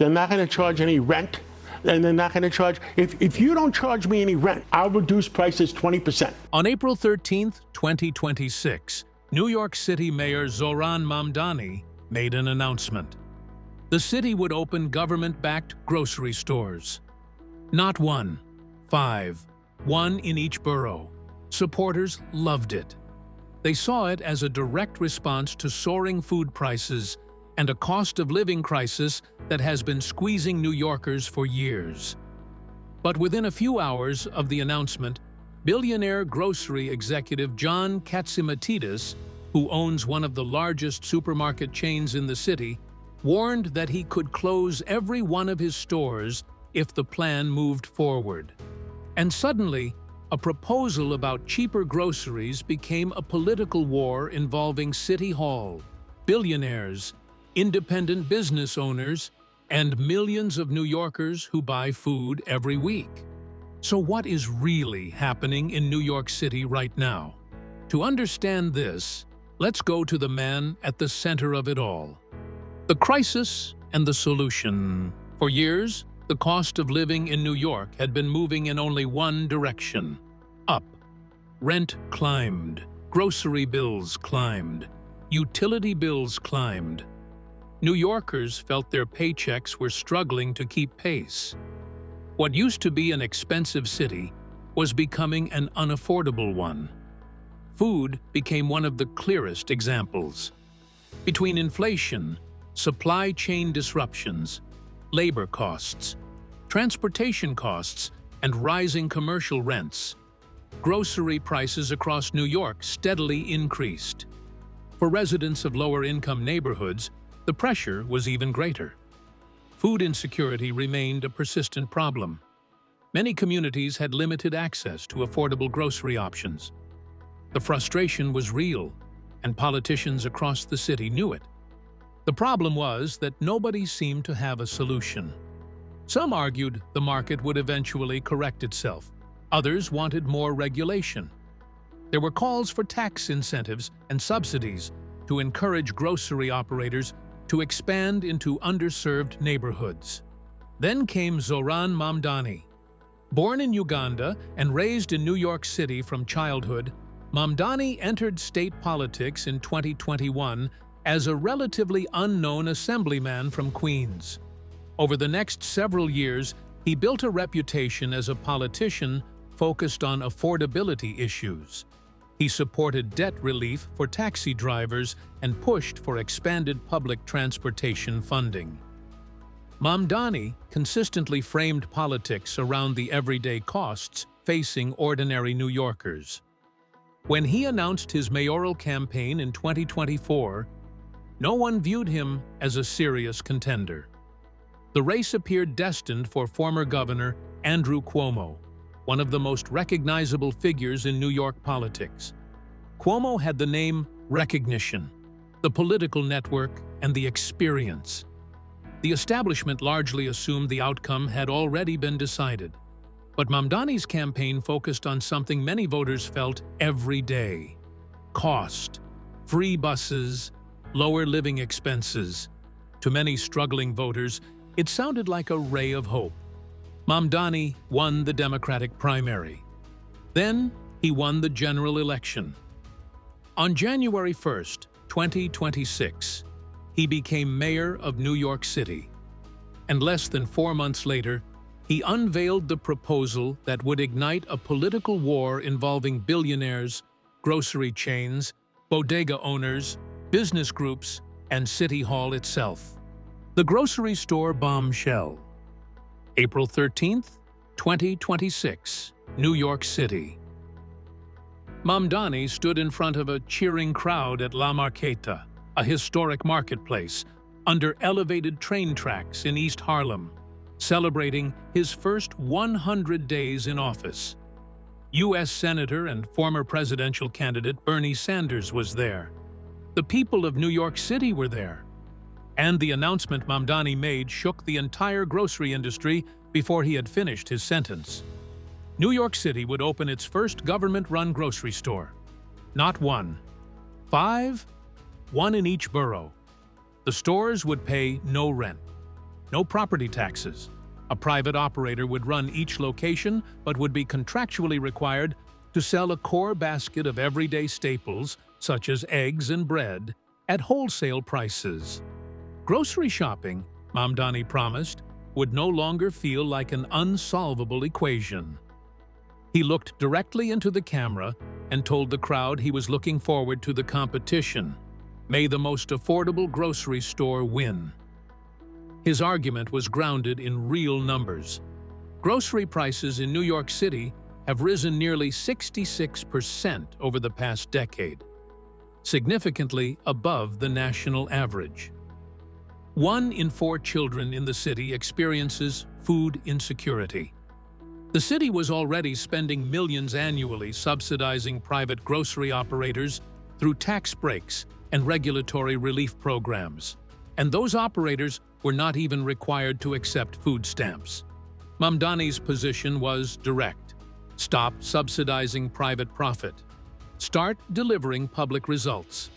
They're not going to charge any rent, and they're not going to charge. If you don't charge me any rent, I'll reduce prices 20%. On April 13, 2026, New York City Mayor Zohran Mamdani made an announcement. The city would open government-backed grocery stores. Not one, 5, one in each borough. Supporters loved it. They saw it as a direct response to soaring food prices and a cost of living crisis that has been squeezing New Yorkers for years. But within a few hours of the announcement, billionaire grocery executive John Catsimatidis, who owns one of the largest supermarket chains in the city, warned that he could close every one of his stores if the plan moved forward. And suddenly, a proposal about cheaper groceries became a political war involving City Hall, billionaires, independent business owners, and millions of New Yorkers who buy food every week. So what is really happening in New York City right now? To understand this, let's go to the man at the center of it all. The crisis and the solution. For years, the cost of living in New York had been moving in only one direction: up. Rent climbed, grocery bills climbed, utility bills climbed. New Yorkers felt their paychecks were struggling to keep pace. What used to be an expensive city was becoming an unaffordable one. Food became one of the clearest examples. Between inflation, supply chain disruptions, labor costs, transportation costs, and rising commercial rents, grocery prices across New York steadily increased. For residents of lower-income neighborhoods, the pressure was even greater. Food insecurity remained a persistent problem. Many communities had limited access to affordable grocery options. The frustration was real, and politicians across the city knew it. The problem was that nobody seemed to have a solution. Some argued the market would eventually correct itself. Others wanted more regulation. There were calls for tax incentives and subsidies to encourage grocery operators to expand into underserved neighborhoods. Then came Zohran Mamdani. Born in Uganda and raised in New York City from childhood, Mamdani entered state politics in 2021 as a relatively unknown assemblyman from Queens. Over the next several years, he built a reputation as a politician focused on affordability issues. He supported debt relief for taxi drivers and pushed for expanded public transportation funding. Mamdani consistently framed politics around the everyday costs facing ordinary New Yorkers. When he announced his mayoral campaign in 2024, no one viewed him as a serious contender. The race appeared destined for former Governor Andrew Cuomo, one of the most recognizable figures in New York politics. Cuomo had the name recognition, the political network, and the experience. The establishment largely assumed the outcome had already been decided. But Mamdani's campaign focused on something many voters felt every day: cost, free buses, lower living expenses. To many struggling voters, it sounded like a ray of hope. Mamdani won the Democratic primary. Then he won the general election. On January 1st, 2026, he became mayor of New York City. And less than 4 months later, he unveiled the proposal that would ignite a political war involving billionaires, grocery chains, bodega owners, business groups, and City Hall itself. The grocery store bombshell. April 13th, 2026, New York City. Mamdani stood in front of a cheering crowd at La Marqueta, a historic marketplace, under elevated train tracks in East Harlem, celebrating his first 100 days in office. U.S. Senator and former presidential candidate Bernie Sanders was there. The people of New York City were there. And the announcement Mamdani made shook the entire grocery industry before he had finished his sentence. New York City would open its first government-run grocery store. Not one, 5, one in each borough. The stores would pay no rent. no property taxes. A private operator would run each location but would be contractually required to sell a core basket of everyday staples, such as eggs and bread, at wholesale prices. Grocery shopping, Mamdani promised, would no longer feel like an unsolvable equation. He looked directly into the camera and told the crowd he was looking forward to the competition. May the most affordable grocery store win. His argument was grounded in real numbers. Grocery prices in New York City have risen nearly 66% over the past decade, significantly above the national average. 1 in 4 children in the city experiences food insecurity. The city was already spending millions annually subsidizing private grocery operators through tax breaks and regulatory relief programs, and those operators were not even required to accept food stamps. Mamdani's position was direct: stop subsidizing private profit. Start delivering public results.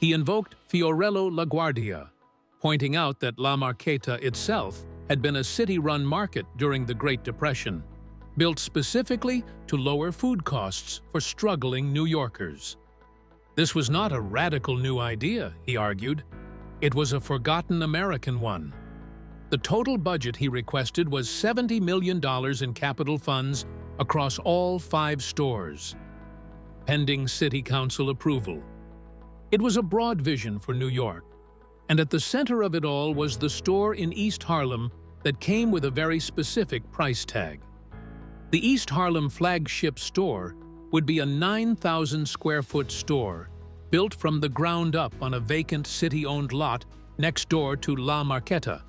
He invoked Fiorello LaGuardia, pointing out that La Marqueta itself had been a city-run market during the Great Depression, built specifically to lower food costs for struggling New Yorkers. This was not a radical new idea, he argued. It was a forgotten American one. The total budget he requested was $70 million in capital funds across all 5 stores, pending City Council approval. It was a broad vision for New York, and at the center of it all was the store in East Harlem that came with a very specific price tag. The East Harlem flagship store would be a 9,000-square-foot store built from the ground up on a vacant city-owned lot next door to La Marqueta,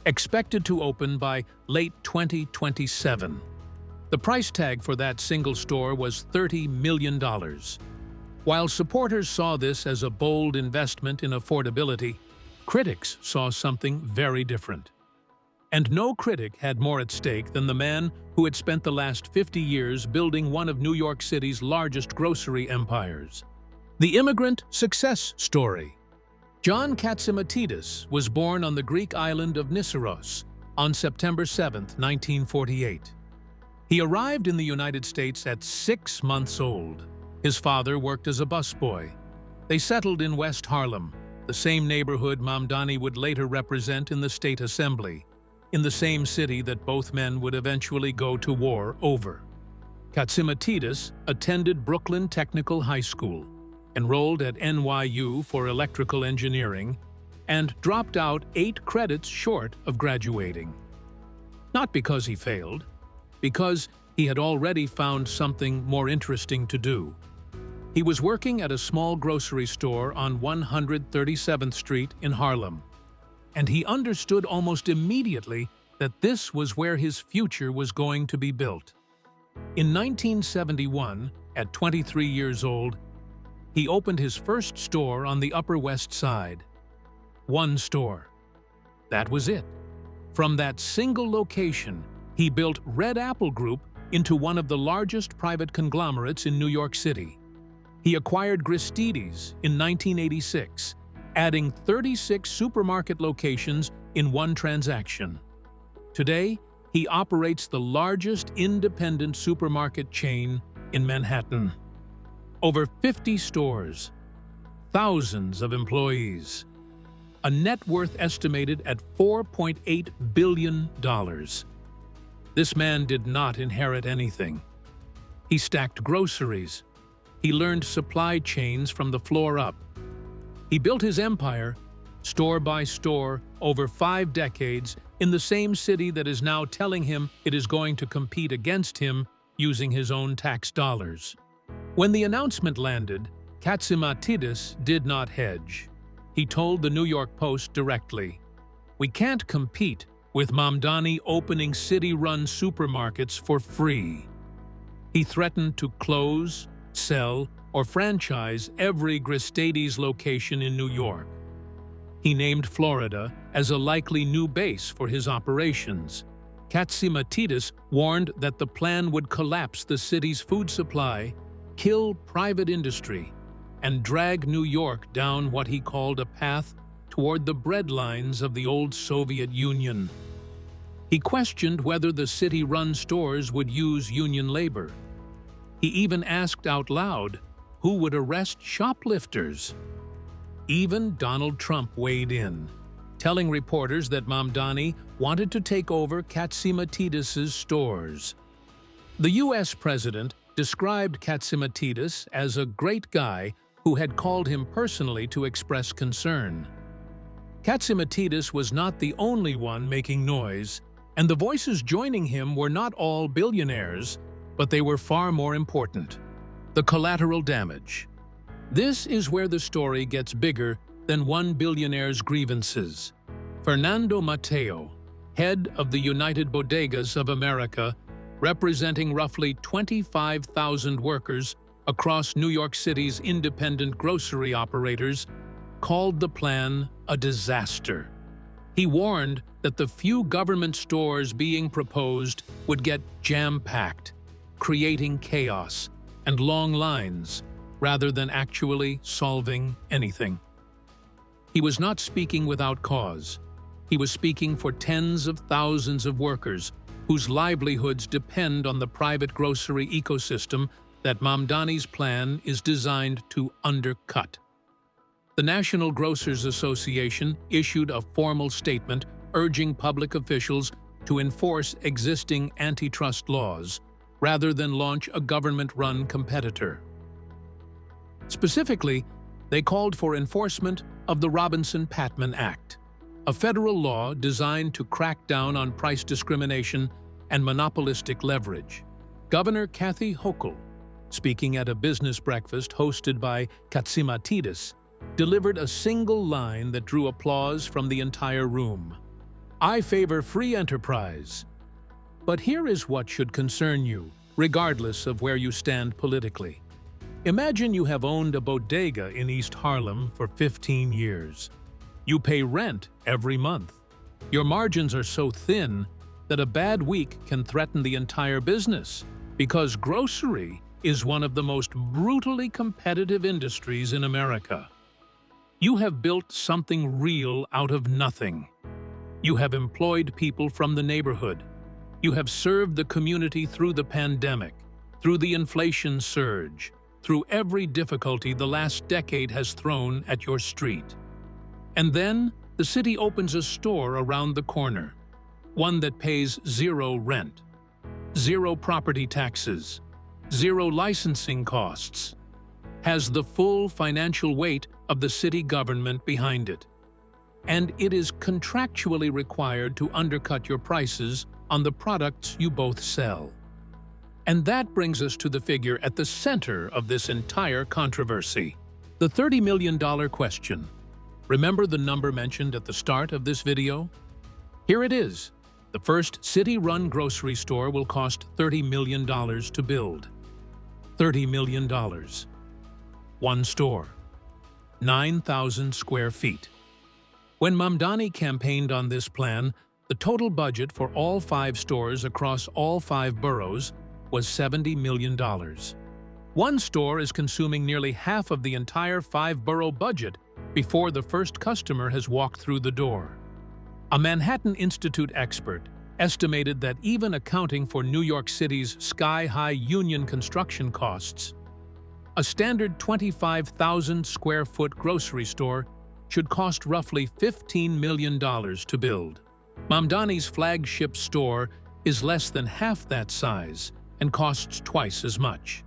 expected to open by late 2027. The price tag for that single store was $30 million. While supporters saw this as a bold investment in affordability, critics saw something very different. And no critic had more at stake than the man who had spent the last 50 years building one of New York City's largest grocery empires. The immigrant success story. John Catsimatidis was born on the Greek island of Nisseros on September 7, 1948. He arrived in the United States at 6 months old. His father worked as a busboy. They settled in West Harlem, the same neighborhood Mamdani would later represent in the State Assembly, in the same city that both men would eventually go to war over. Catsimatidis attended Brooklyn Technical High School, enrolled at NYU for electrical engineering, and dropped out 8 credits short of graduating. Not because he failed, because he had already found something more interesting to do. He was working at a small grocery store on 137th Street in Harlem, and he understood almost immediately that this was where his future was going to be built. In 1971, at 23 years old, he opened his first store on the Upper West Side. 1 store. That was it. From that single location, he built Red Apple Group into one of the largest private conglomerates in New York City. He acquired Gristedes in 1986, adding 36 supermarket locations in one transaction. Today, he operates the largest independent supermarket chain in Manhattan. Over 50 stores, thousands of employees, a net worth estimated at $4.8 billion. This man did not inherit anything. He stacked groceries. He learned supply chains from the floor up. He built his empire, store by store, over 5 decades, in the same city that is now telling him it is going to compete against him using his own tax dollars. When the announcement landed, Catsimatidis did not hedge. He told the New York Post directly, "We can't compete with Mamdani opening city-run supermarkets for free." He threatened to close, sell, or franchise every Gristedes location in New York. He named Florida as a likely new base for his operations. Catsimatidis warned that the plan would collapse the city's food supply, kill private industry, and drag New York down what he called a path toward the breadlines of the old Soviet Union. He questioned whether the city-run stores would use union labor. He even asked out loud who would arrest shoplifters. Even Donald Trump weighed in, telling reporters that Mamdani wanted to take over Catsimatidis' stores. The U.S. president described Catsimatidis as a great guy who had called him personally to express concern. Catsimatidis was not the only one making noise, and the voices joining him were not all billionaires, but they were far more important. The collateral damage. This is where the story gets bigger than one billionaire's grievances. Fernando Mateo, head of the United Bodegas of America, representing roughly 25,000 workers across New York City's independent grocery operators, called the plan a disaster. He warned that the few government stores being proposed would get jam-packed, creating chaos and long lines rather than actually solving anything. He was not speaking without cause. He was speaking for tens of thousands of workers whose livelihoods depend on the private grocery ecosystem that Mamdani's plan is designed to undercut. The National Grocers Association issued a formal statement urging public officials to enforce existing antitrust laws rather than launch a government-run competitor. Specifically, they called for enforcement of the Robinson-Patman Act, a federal law designed to crack down on price discrimination and monopolistic leverage. Governor Kathy Hochul, speaking at a business breakfast hosted by Catsimatidis, delivered a single line that drew applause from the entire room. "I favor free enterprise." But here is what should concern you, regardless of where you stand politically. Imagine you have owned a bodega in East Harlem for 15 years. You pay rent every month. Your margins are so thin that a bad week can threaten the entire business, because grocery is one of the most brutally competitive industries in America. You have built something real out of nothing. You have employed people from the neighborhood. You have served the community through the pandemic, through the inflation surge, through every difficulty the last decade has thrown at your street. And then the city opens a store around the corner, one that pays zero rent, zero property taxes, zero licensing costs, has the full financial weight of the city government behind it, and it is contractually required to undercut your prices on the products you both sell. And that brings us to the figure at the center of this entire controversy, the $30 million question. Remember the number mentioned at the start of this video? Here it is. The first city-run grocery store will cost $30 million to build. $30 million. One store. 9,000 square feet. When Mamdani campaigned on this plan, the total budget for all 5 stores across all 5 boroughs was $70 million. One store is consuming nearly half of the entire 5-borough budget before the first customer has walked through the door. A Manhattan Institute expert estimated that even accounting for New York City's sky-high union construction costs, a standard 25,000 square foot grocery store should cost roughly $15 million to build. Mamdani's flagship store is less than half that size and costs twice as much.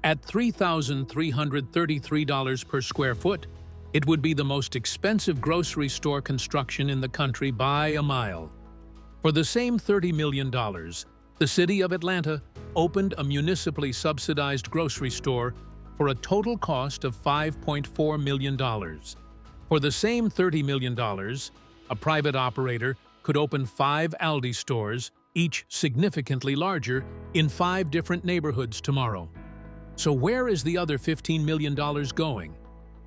At $3,333 per square foot, it would be the most expensive grocery store construction in the country by a mile. For the same $30 million, the city of Atlanta opened a municipally subsidized grocery store for a total cost of $5.4 million. For the same $30 million, a private operator could open 5 Aldi stores, each significantly larger, in 5 different neighborhoods tomorrow. So where is the other $15 million going?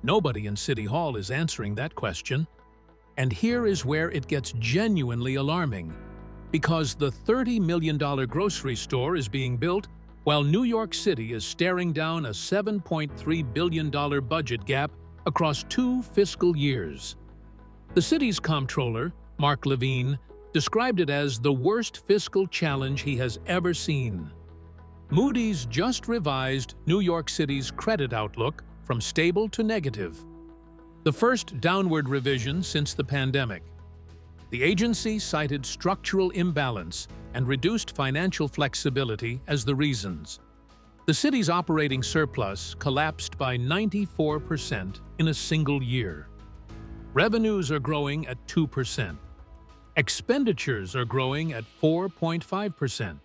Nobody in City Hall is answering that question. And here is where it gets genuinely alarming, because the $30 million grocery store is being built while New York City is staring down a $7.3 billion budget gap across 2 fiscal years. The city's comptroller, Mark Levine, described it as the worst fiscal challenge he has ever seen. Moody's just revised New York City's credit outlook from stable to negative, the first downward revision since the pandemic. The agency cited structural imbalance and reduced financial flexibility as the reasons. The city's operating surplus collapsed by 94% in a single year. Revenues are growing at 2%. Expenditures are growing at 4.5%.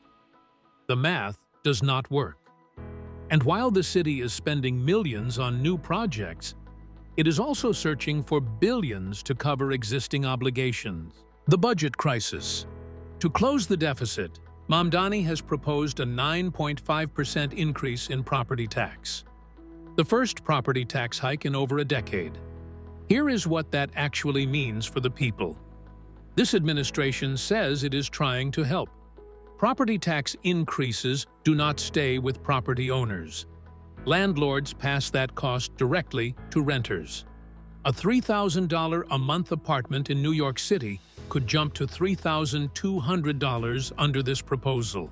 The math does not work. And while the city is spending millions on new projects, it is also searching for billions to cover existing obligations. The budget crisis. To close the deficit, Mamdani has proposed a 9.5% increase in property tax, the first property tax hike in over a decade. Here is what that actually means for the people. This administration says it is trying to help. Property tax increases do not stay with property owners. Landlords pass that cost directly to renters. A $3,000 a month apartment in New York City could jump to $3,200 under this proposal.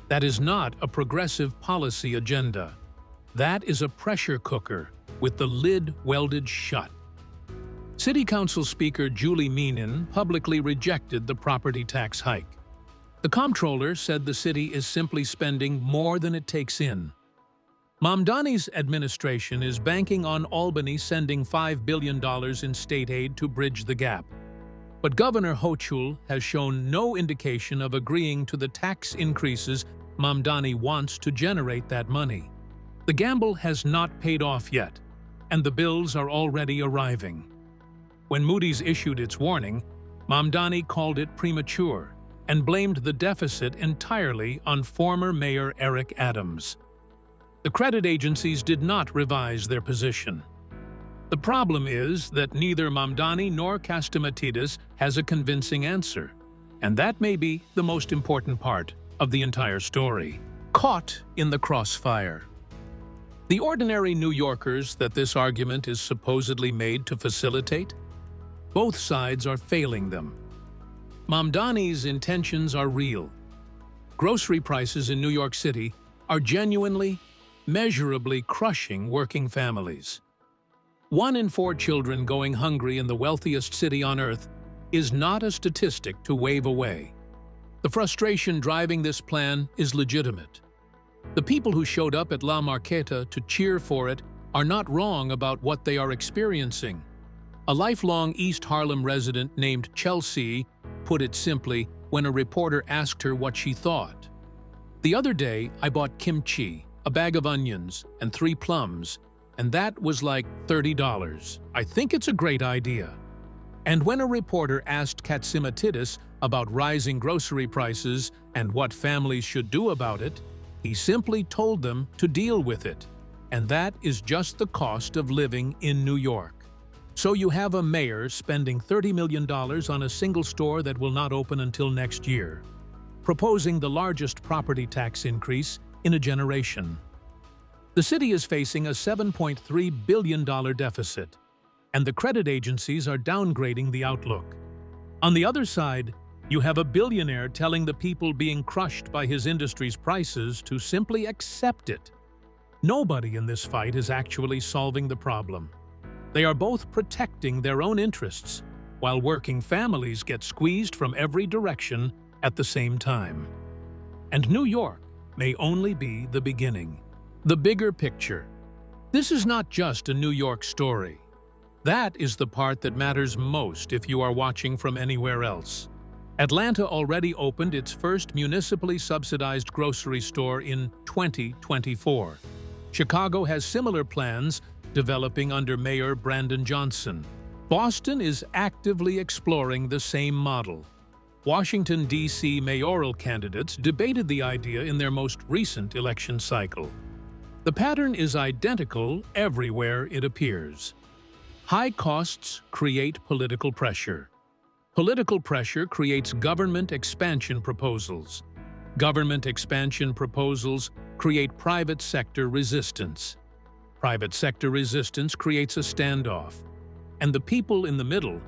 That is not a progressive policy agenda. That is a pressure cooker with the lid welded shut. City Council Speaker Julie Meenan publicly rejected the property tax hike. The comptroller said the city is simply spending more than it takes in. Mamdani's administration is banking on Albany sending $5 billion in state aid to bridge the gap. But Governor Hochul has shown no indication of agreeing to the tax increases Mamdani wants to generate that money. The gamble has not paid off yet, and the bills are already arriving. When Moody's issued its warning, Mamdani called it premature and blamed the deficit entirely on former Mayor Eric Adams. The credit agencies did not revise their position. The problem is that neither Mamdani nor Catsimatidis has a convincing answer, and that may be the most important part of the entire story. Caught in the crossfire. The ordinary New Yorkers that this argument is supposedly made to facilitate? Both sides are failing them. Mamdani's intentions are real. Grocery prices in New York City are genuinely, measurably crushing working families. 1 in 4 children going hungry in the wealthiest city on earth is not a statistic to wave away. The frustration driving this plan is legitimate. The people who showed up at La Marqueta to cheer for it are not wrong about what they are experiencing. A lifelong East Harlem resident named Chelsea put it simply when a reporter asked her what she thought. "The other day, I bought kimchi, a bag of onions, and 3 plums, and that was like $30. I think it's a great idea." And when a reporter asked Catsimatidis about rising grocery prices and what families should do about it, he simply told them to deal with it. And that is just the cost of living in New York. So you have a mayor spending $30 million on a single store that will not open until next year, proposing the largest property tax increase in a generation. The city is facing a $7.3 billion deficit, and the credit agencies are downgrading the outlook. On the other side, you have a billionaire telling the people being crushed by his industry's prices to simply accept it. Nobody in this fight is actually solving the problem. They are both protecting their own interests, while working families get squeezed from every direction at the same time. And New York may only be the beginning. The bigger picture. This is not just a New York story. That is the part that matters most if you are watching from anywhere else. Atlanta already opened its first municipally subsidized grocery store in 2024. Chicago has similar plans developing under Mayor Brandon Johnson. Boston is actively exploring the same model. Washington, D.C. mayoral candidates debated the idea in their most recent election cycle. The pattern is identical everywhere it appears. High costs create political pressure. Political pressure creates government expansion proposals. Government expansion proposals create private sector resistance. Private sector resistance creates a standoff. And the people in the middle,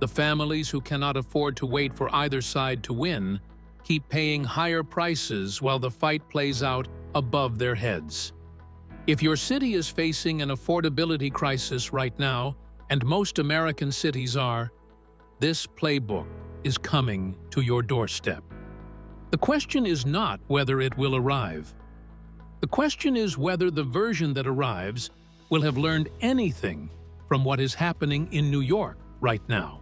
The families who cannot afford to wait for either side to win keep paying higher prices while the fight plays out above their heads. If your city is facing an affordability crisis right now, and most American cities are, this playbook is coming to your doorstep. The question is not whether it will arrive. The question is whether the version that arrives will have learned anything from what is happening in New York right now.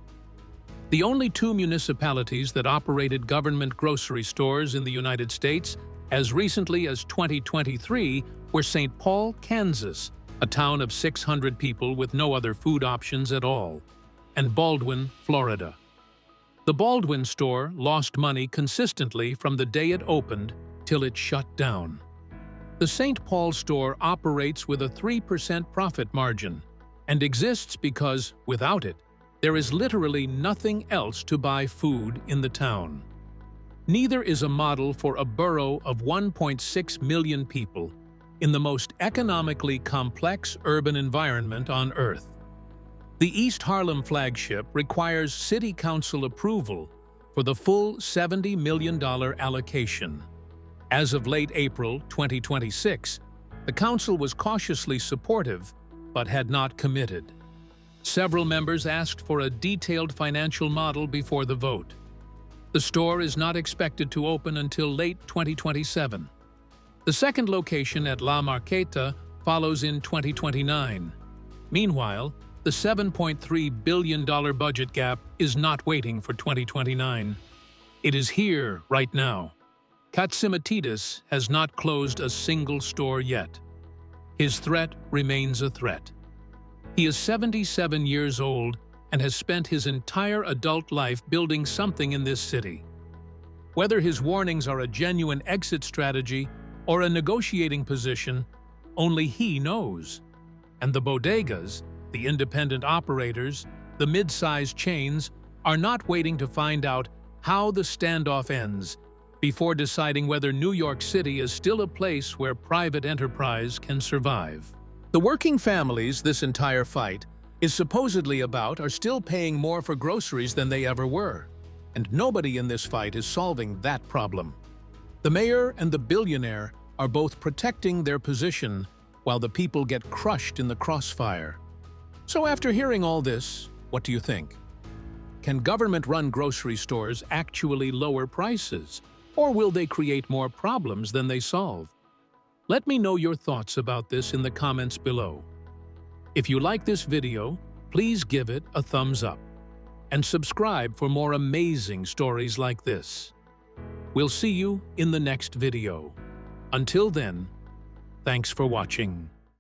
The only two municipalities that operated government grocery stores in the United States as recently as 2023 were St. Paul, Kansas, a town of 600 people with no other food options at all, and Baldwin, Florida. The Baldwin store lost money consistently from the day it opened till it shut down. The St. Paul store operates with a 3% profit margin and exists because, without it, there is literally nothing else to buy food in the town. Neither is a model for a borough of 1.6 million people in the most economically complex urban environment on Earth. The East Harlem flagship requires City Council approval for the full $70 million allocation. As of late April 2026, the council was cautiously supportive but had not committed. Several members asked for a detailed financial model before the vote. The store is not expected to open until late 2027. The second location at La Marqueta follows in 2029. Meanwhile, the $7.3 billion budget gap is not waiting for 2029. It is here right now. Catsimatidis has not closed a single store yet. His threat remains a threat. He is 77 years old and has spent his entire adult life building something in this city. Whether his warnings are a genuine exit strategy or a negotiating position, only he knows. And the bodegas, the independent operators, the mid-sized chains, are not waiting to find out how the standoff ends before deciding whether New York City is still a place where private enterprise can survive. The working families this entire fight is supposedly about are still paying more for groceries than they ever were, and nobody in this fight is solving that problem. The mayor and the billionaire are both protecting their position while the people get crushed in the crossfire. So after hearing all this, what do you think? Can government-run grocery stores actually lower prices? Or will they create more problems than they solve? Let me know your thoughts about this in the comments below. If you like this video, please give it a thumbs up and subscribe for more amazing stories like this. We'll see you in the next video. Until then, thanks for watching.